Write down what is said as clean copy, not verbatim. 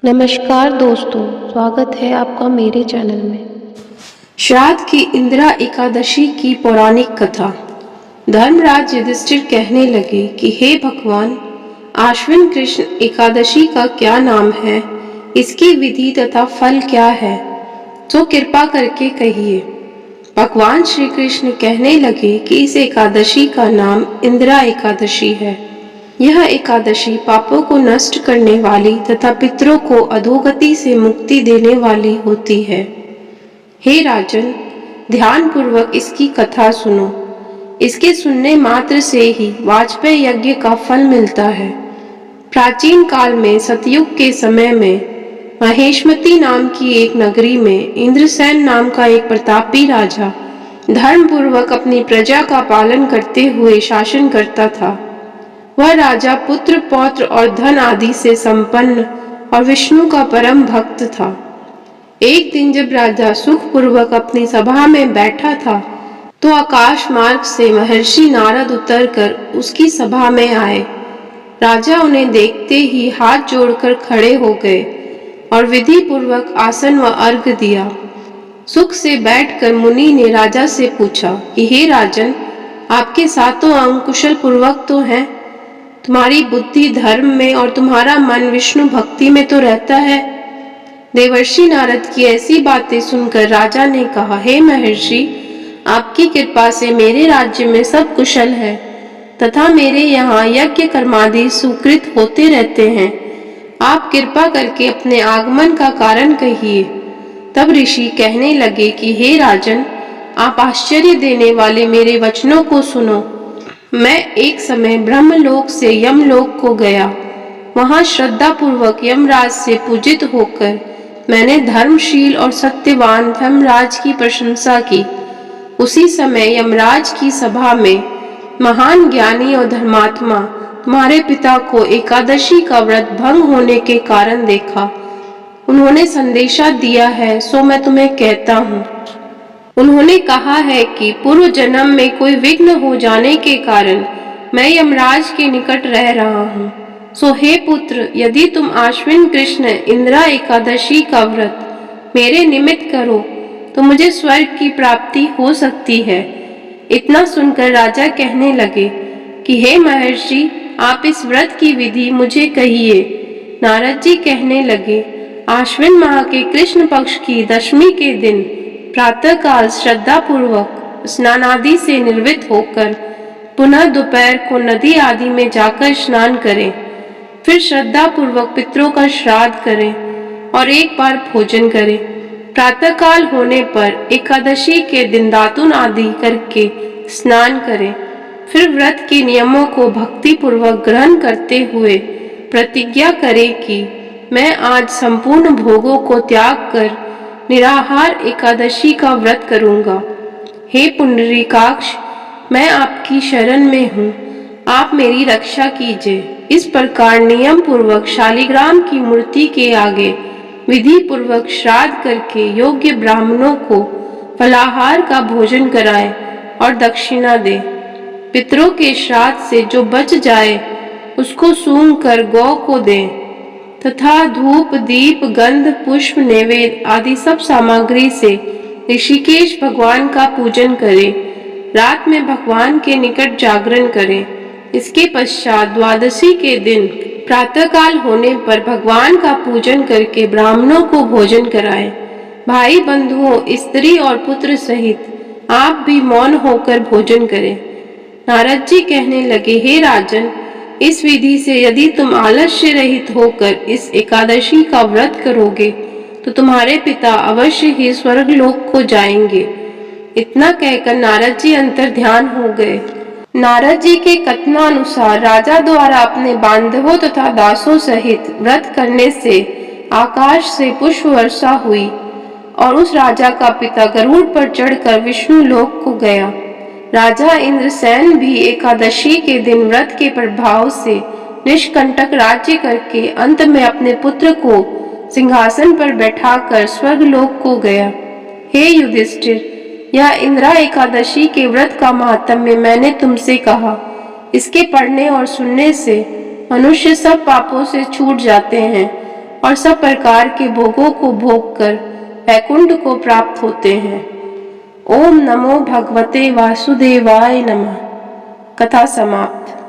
नमस्कार दोस्तों, स्वागत है आपका मेरे चैनल में। श्राद्ध की इंदिरा एकादशी की पौराणिक कथा। धर्मराज युधिष्ठिर कहने लगे कि हे भगवान, आश्विन कृष्ण एकादशी का क्या नाम है, इसकी विधि तथा फल क्या है, तो कृपा करके कहिए। भगवान श्री कृष्ण कहने लगे कि इस एकादशी का नाम इंदिरा एकादशी है। यह एकादशी पापों को नष्ट करने वाली तथा पितरों को अधोगति से मुक्ति देने वाली होती है। हे राजन, ध्यान पूर्वक इसकी कथा सुनो। इसके सुनने मात्र से ही वाजपेय यज्ञ का फल मिलता है। प्राचीन काल में सतयुग के समय में महेशमती नाम की एक नगरी में इंद्रसेन नाम का एक प्रतापी राजा धर्म पूर्वक अपनी प्रजा का पालन करते हुए शासन करता था। वह राजा पुत्र पौत्र और धन आदि से संपन्न और विष्णु का परम भक्त था। एक दिन जब राजा सुखपूर्वक अपनी सभा में बैठा था तो आकाश मार्ग से महर्षि नारद उतरकर उसकी सभा में आए। राजा उन्हें देखते ही हाथ जोड़कर खड़े हो गए और विधि पूर्वक आसन व अर्घ्य दिया। सुख से बैठकर मुनि ने राजा से पूछा कि हे राजन, आपके सातों अंग कुशल पूर्वक तो हैं? तुम्हारी बुद्धि धर्म में और तुम्हारा मन विष्णु भक्ति में तो रहता है। देवर्षि नारद की ऐसी बातें सुनकर राजा ने कहा, हे महर्षि, आपकी कृपा से मेरे राज्य में सब कुशल है तथा मेरे यहाँ यज्ञ कर्मादि सुकृत होते रहते हैं। आप कृपा करके अपने आगमन का कारण कहिए। तब ऋषि कहने लगे कि हे राजन, आप आश्चर्य देने वाले मेरे वचनों को सुनो। मैं एक समय ब्रह्मलोक से यमलोक को गया। वहां श्रद्धा पूर्वक यमराज से पूजित होकर मैंने धर्मशील और सत्यवान धर्मराज की प्रशंसा की। उसी समय यमराज की सभा में महान ज्ञानी और धर्मात्मा तुम्हारे पिता को एकादशी का व्रत भंग होने के कारण देखा। उन्होंने संदेशा दिया है, सो मैं तुम्हें कहता हूँ। उन्होंने कहा है कि पूर्व जन्म में कोई विघ्न हो जाने के कारण मैं यमराज के निकट रह रहा हूँ। सो हे पुत्र, यदि तुम आश्विन कृष्ण इंदिरा एकादशी का व्रत मेरे निमित्त करो तो मुझे स्वर्ग की प्राप्ति हो सकती है। इतना सुनकर राजा कहने लगे कि हे महर्षि, आप इस व्रत की विधि मुझे कहिए। नारद जी कहने लगे, आश्विन माह के कृष्ण पक्ष की दशमी के दिन प्रातःकाल श्रद्धा पूर्वक स्नानादि से निर्वृत्त होकर पुनः दोपहर को नदी आदि में जाकर स्नान करें। फिर श्रद्धा पूर्वक पितरों का श्राद्ध करें और एक बार भोजन करें। प्रातःकाल होने पर एकादशी के दिन दातुन आदि करके स्नान करें। फिर व्रत के नियमों को भक्ति पूर्वक ग्रहण करते हुए प्रतिज्ञा करें कि मैं आज संपूर्ण भोगों को त्याग कर निराहार एकादशी का व्रत करूंगा। हे पुंडरीकाक्ष, मैं आपकी शरण में हूँ, आप मेरी रक्षा कीजिए। इस प्रकार नियम पूर्वक शालिग्राम की मूर्ति के आगे विधि पूर्वक श्राद्ध करके योग्य ब्राह्मणों को फलाहार का भोजन कराएं और दक्षिणा दें। पितरों के श्राद्ध से जो बच जाए उसको सूंघ कर गौ को दें तथा धूप दीप गंध पुष्प नैवेद्य आदि सब सामग्री से ऋषिकेश भगवान का पूजन करें। रात में भगवान के निकट जागरण करें। इसके पश्चात द्वादशी के दिन प्रातःकाल होने पर भगवान का पूजन करके ब्राह्मणों को भोजन कराएं। भाई बंधुओं, स्त्री और पुत्र सहित आप भी मौन होकर भोजन करें। नारद जी कहने लगे, हे राजन, इस विधि से यदि तुम आलस्य रहित होकर इस एकादशी का व्रत करोगे तो तुम्हारे पिता अवश्य ही स्वर्गलोक को जाएंगे। इतना कहकर नारद जी अंतर ध्यान हो गए। नारद जी के कथनानुसार राजा द्वारा अपने बांधवों तथा दासों सहित व्रत करने से आकाश से पुष्प वर्षा हुई और उस राजा का पिता गरुड़ पर चढ़कर विष्णु लोक को गया। राजा इंद्रसेन भी एकादशी के दिन व्रत के प्रभाव से निष्कंटक राज्य करके अंत में अपने पुत्र को सिंहासन पर बैठाकर स्वर्गलोक को गया। हे युधिष्ठिर, यह इंदिरा एकादशी के व्रत का महात्म्य मैंने तुमसे कहा। इसके पढ़ने और सुनने से मनुष्य सब पापों से छूट जाते हैं और सब प्रकार के भोगों को भोग कर वैकुंठ को प्राप्त होते हैं। ओम नमो भगवते वासुदेवाय नमः। कथा समाप्त।